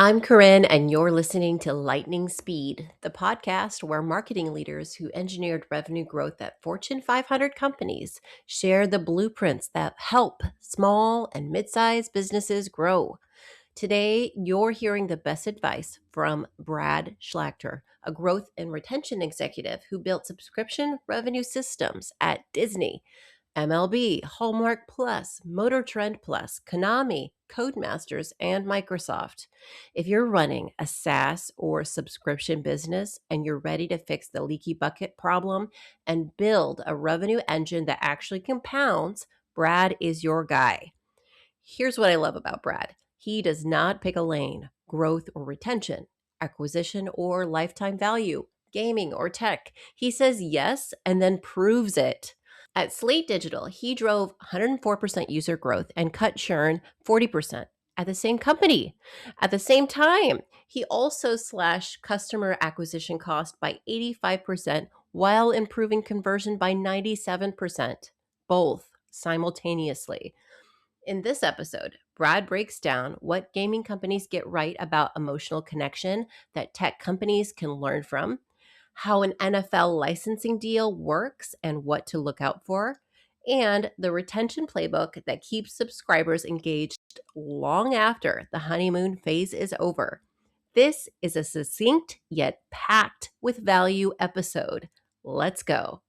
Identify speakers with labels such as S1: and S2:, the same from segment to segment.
S1: I'm Corinne, and you're listening to Lightning Speed, the podcast where marketing leaders who engineered revenue growth at Fortune 500 companies share the blueprints that help small and mid-sized businesses grow. Today, you're hearing the best advice from Brad Schlachter, a growth and retention executive who built subscription revenue systems at Disney, MLB, Hallmark Plus, MotorTrend Plus, Konami, Codemasters, and Microsoft. If you're running a SaaS or subscription business and you're ready to fix the leaky bucket problem and build a revenue engine that actually compounds, Brad is your guy. Here's what I love about Brad. He does not pick a lane, growth or retention, acquisition or lifetime value, gaming or tech. He says yes and then proves it. At Slate Digital, he drove 104% user growth and cut churn 40% at the same company. At the same time, he also slashed customer acquisition cost by 85% while improving conversion by 97%, both simultaneously. In this episode, Brad breaks down what gaming companies get right about emotional connection that tech companies can learn from, how an NFL licensing deal works and what to look out for, and the retention playbook that keeps subscribers engaged long after the honeymoon phase is over. This is a succinct yet packed with value episode. Let's go.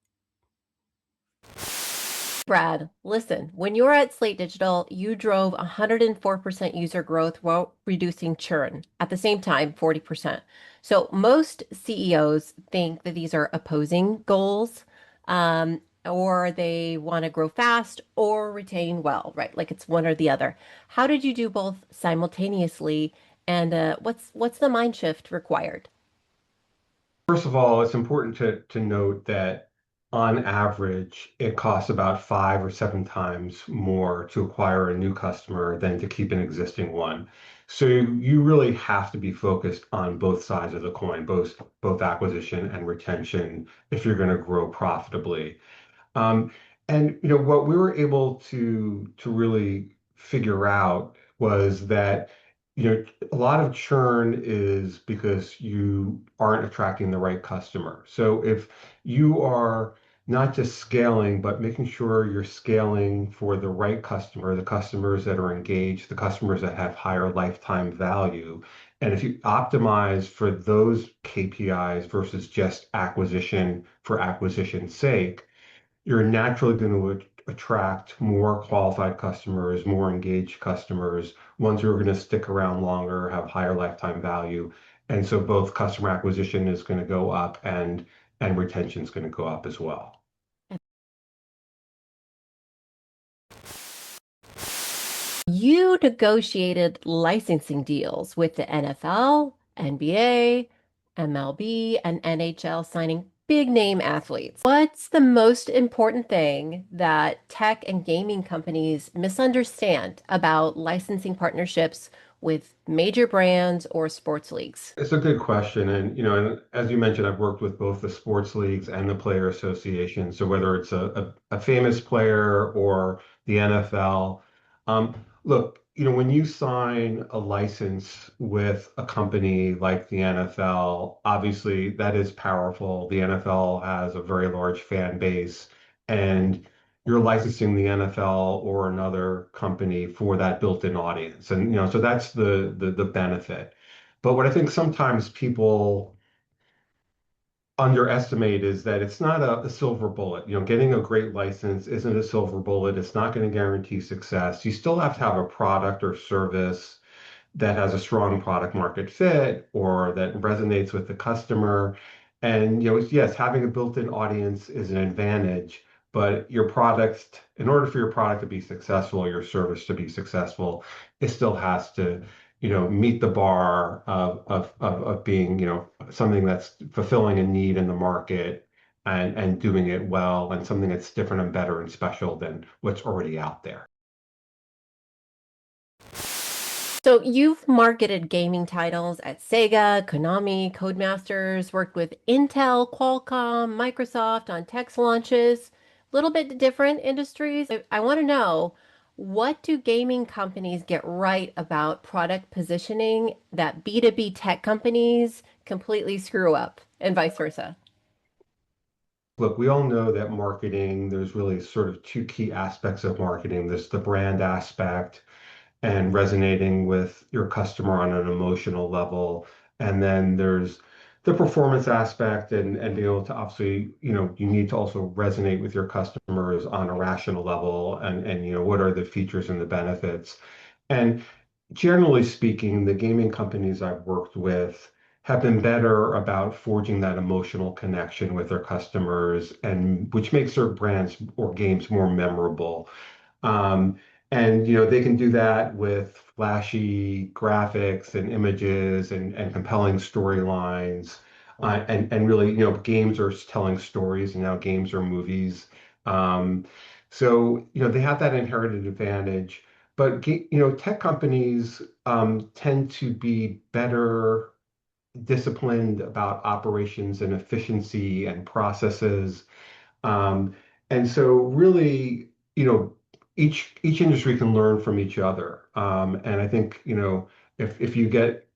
S1: Brad, listen, when you were at Slate Digital, you drove 104% user growth while reducing churn. At the same time, 40%. So most CEOs think that these are opposing goals, or they want to grow fast or retain well, right? Like it's one or the other. How did you do both simultaneously? And what's the mind shift required?
S2: First of all, it's important to note that on average, it costs about 5 or 7 times more to acquire a new customer than to keep an existing one. So you really have to be focused on both sides of the coin, both acquisition and retention, if you're going to grow profitably. Um, and what we were able to really figure out was that a lot of churn is because you aren't attracting the right customer. So if you are not just scaling, but making sure you're scaling for the right customer, the customers that are engaged, the customers that have higher lifetime value, and if you optimize for those KPIs versus just acquisition for acquisition's sake, you're naturally going to attract more qualified customers, more engaged customers, ones who are going to stick around longer, have higher lifetime value. And so both customer acquisition is going to go up and retention is going to go up as well.
S1: You negotiated licensing deals with the NFL, NBA, MLB, and NHL, signing big name athletes. What's the most important thing that tech and gaming companies misunderstand about licensing partnerships with major brands or sports leagues?
S2: It's a good question. And as you mentioned, I've worked with both the sports leagues and the player association. So whether it's a famous player or the NFL, look, when you sign a license with a company like the NFL, obviously that is powerful. The NFL has a very large fan base, and you're licensing the NFL or another company for that built-in audience. And so that's the benefit. But what I think sometimes people underestimate is that it's not a silver bullet. Getting a great license isn't a silver bullet. It's not going to guarantee success. You still have to have a product or service that has a strong product market fit or that resonates with the customer. And yes, having a built-in audience is an advantage, but your product, in order for your product to be successful, your service to be successful, it still has to, meet the bar of being, something that's fulfilling a need in the market and doing it well and something that's different and better and special than what's already out there.
S1: So you've marketed gaming titles at Sega, Konami, Codemasters, worked with Intel, Qualcomm, Microsoft on tech launches, a little bit different industries. I want to know What do gaming companies get right about product positioning that B2B tech companies completely screw up, and vice versa?
S2: Look, we all know that marketing, there's really sort of two key aspects of marketing. There's the brand aspect and resonating with your customer on an emotional level. And then there's the performance aspect and being able to obviously, you need to also resonate with your customers on a rational level and what are the features and the benefits. And generally speaking, the gaming companies I've worked with have been better about forging that emotional connection with their customers, and which makes their brands or games more memorable. Um, and they can do that with flashy graphics and images and compelling storylines. And really, games are telling stories, and now games are movies. Um, so, they have that inherited advantage. But tech companies tend to be better disciplined about operations and efficiency and processes. Um, and so really, each industry can learn from each other. And I think, if you get,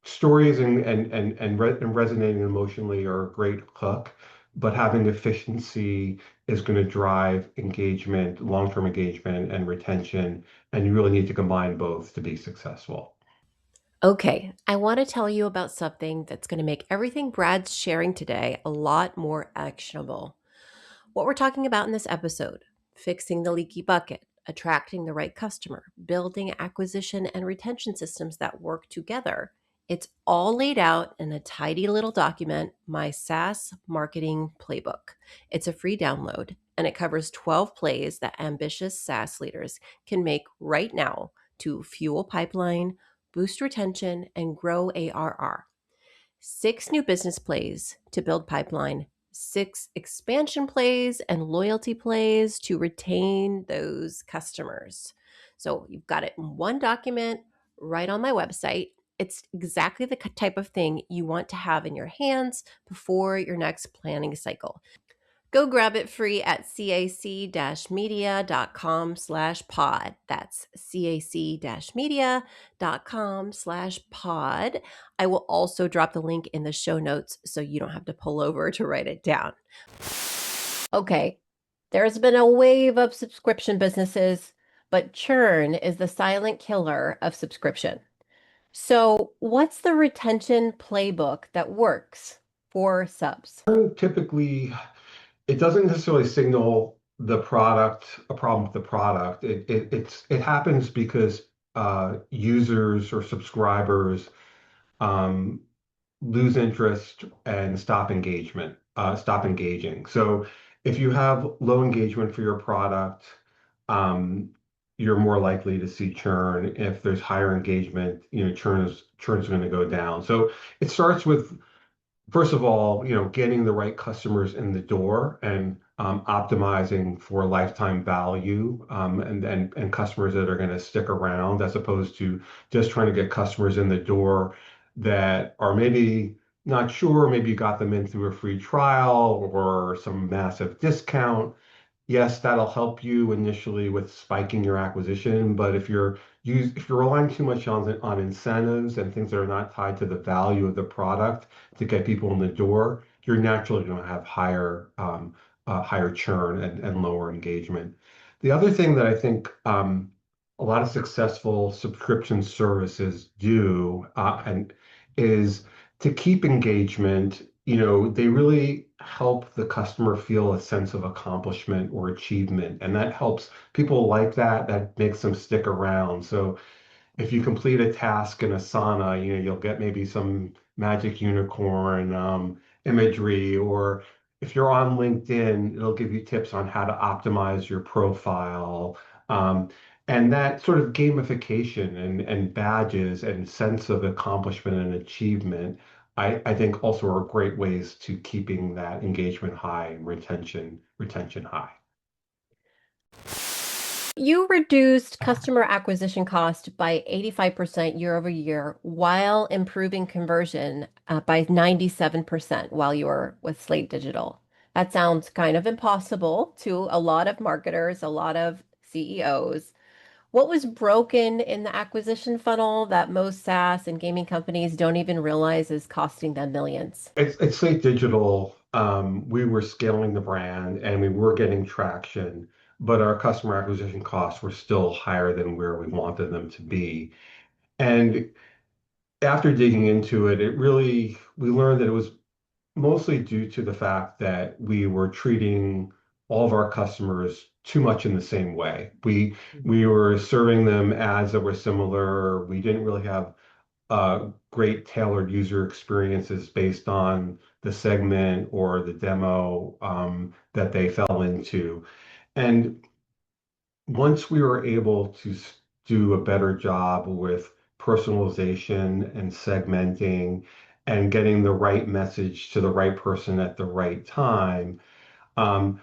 S2: stories and resonating emotionally are a great hook, but having efficiency is going to drive engagement, long-term engagement and retention. And you really need to combine both to be successful.
S1: Okay, I want to tell you about something that's going to make everything Brad's sharing today a lot more actionable. What we're talking about in this episode: fixing the leaky bucket, attracting the right customer, building acquisition and retention systems that work together. It's all laid out in a tidy little document, my SaaS Marketing Playbook. It's a free download, and it covers 12 plays that ambitious SaaS leaders can make right now to fuel pipeline, boost retention, and grow ARR. 6 new business plays to build pipeline, 6 expansion plays and loyalty plays to retain those customers. So you've got it in one document right on my website. It's exactly the type of thing you want to have in your hands before your next planning cycle. Go grab it free at cac-media.com/pod. That's cac-media.com/pod. I will also drop the link in the show notes so you don't have to pull over to write it down. Okay, there's been a wave of subscription businesses, but churn is the silent killer of subscription. So, what's the retention playbook that works for subs?
S2: Typically, it doesn't necessarily signal a problem with the product. It happens because users or subscribers um, lose interest and stop engaging. So if you have low engagement for your product, um, you're more likely to see churn. If there's higher engagement, churn is going to go down. So it starts with, first of all, getting the right customers in the door and optimizing for lifetime value, and customers that are going to stick around, as opposed to just trying to get customers in the door that are maybe not sure. Maybe you got them in through a free trial or some massive discount. Yes, that'll help you initially with spiking your acquisition, but if you're relying too much on incentives and things that are not tied to the value of the product to get people in the door, you're naturally going to have higher churn and lower engagement. The other thing that I think a lot of successful subscription services do and is to keep engagement. They really help the customer feel a sense of accomplishment or achievement, and that helps people like that. That makes them stick around. So if you complete a task in Asana, you'll get maybe some magic unicorn imagery, or if you're on LinkedIn, it'll give you tips on how to optimize your profile. Um, and that sort of gamification and badges and sense of accomplishment and achievement, I think also are great ways to keeping that engagement high and retention high.
S1: You reduced customer acquisition cost by 85% year over year while improving conversion by 97% while you were with Slate Digital. That sounds kind of impossible to a lot of marketers, a lot of CEOs. What was broken in the acquisition funnel that most SaaS and gaming companies don't even realize is costing them millions?
S2: It's Slate Digital. We were scaling the brand and we were getting traction, but our customer acquisition costs were still higher than where we wanted them to be. And after digging into it, we learned that it was mostly due to the fact that we were treating all of our customers too much in the same way. We were serving them ads that were similar. We didn't really have great tailored user experiences based on the segment or the demo that they fell into. And once we were able to do a better job with personalization and segmenting and getting the right message to the right person at the right time, um,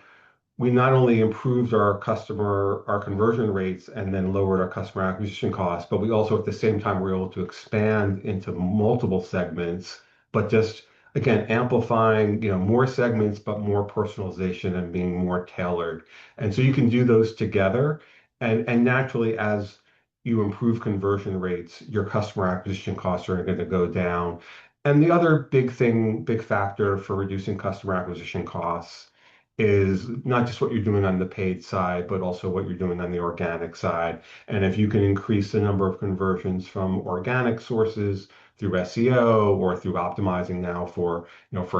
S2: we not only improved our conversion rates and then lowered our customer acquisition costs, but we also at the same time were able to expand into multiple segments, but just again amplifying, more segments, but more personalization and being more tailored. And so you can do those together, and naturally as you improve conversion rates, your customer acquisition costs are going to go down. And the other big factor for reducing customer acquisition costs is not just what you're doing on the paid side, but also what you're doing on the organic side. And if you can increase the number of conversions from organic sources through SEO or through optimizing now for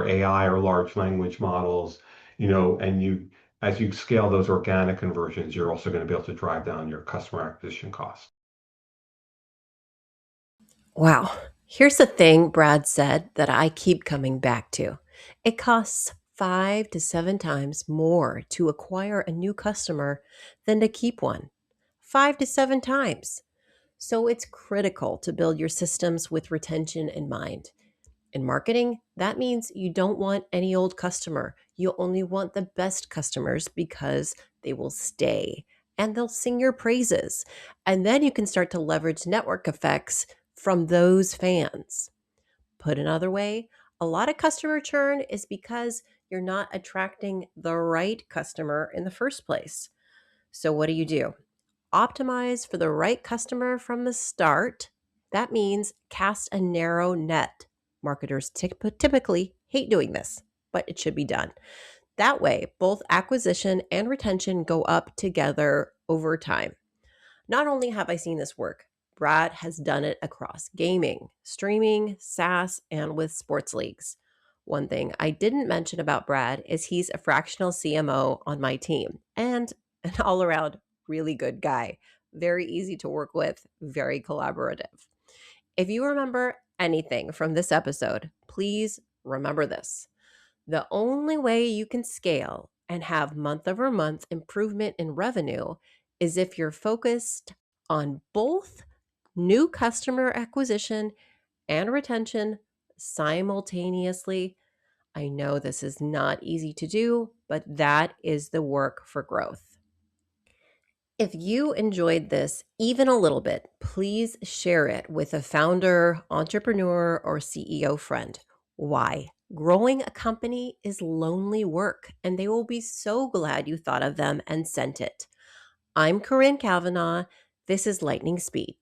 S2: AI or large language models, and as you scale those organic conversions, you're also going to be able to drive down your customer acquisition costs.
S1: Wow. Here's the thing Brad said that I keep coming back to. It costs 5 to 7 times more to acquire a new customer than to keep one. 5 to 7 times. So it's critical to build your systems with retention in mind. In marketing, that means you don't want any old customer. You only want the best customers because they will stay and they'll sing your praises. And then you can start to leverage network effects from those fans. Put another way, a lot of customer churn is because you're not attracting the right customer in the first place. So, what do? Optimize for the right customer from the start. That means cast a narrow net. Marketers typically hate doing this, but it should be done. That way, both acquisition and retention go up together over time. Not only have I seen this work, Brad has done it across gaming, streaming, SaaS, and with sports leagues. One thing I didn't mention about Brad is he's a fractional CMO on my team and an all around really good guy. Very easy to work with, very collaborative. If you remember anything from this episode, please remember this. The only way you can scale and have month over month improvement in revenue is if you're focused on both new customer acquisition and retention simultaneously. I know this is not easy to do, but that is the work for growth. If you enjoyed this even a little bit, please share it with a founder, entrepreneur, or CEO friend. Why? Growing a company is lonely work, and they will be so glad you thought of them and sent it. I'm Corinne Cavanaugh. This is Lightning Speed.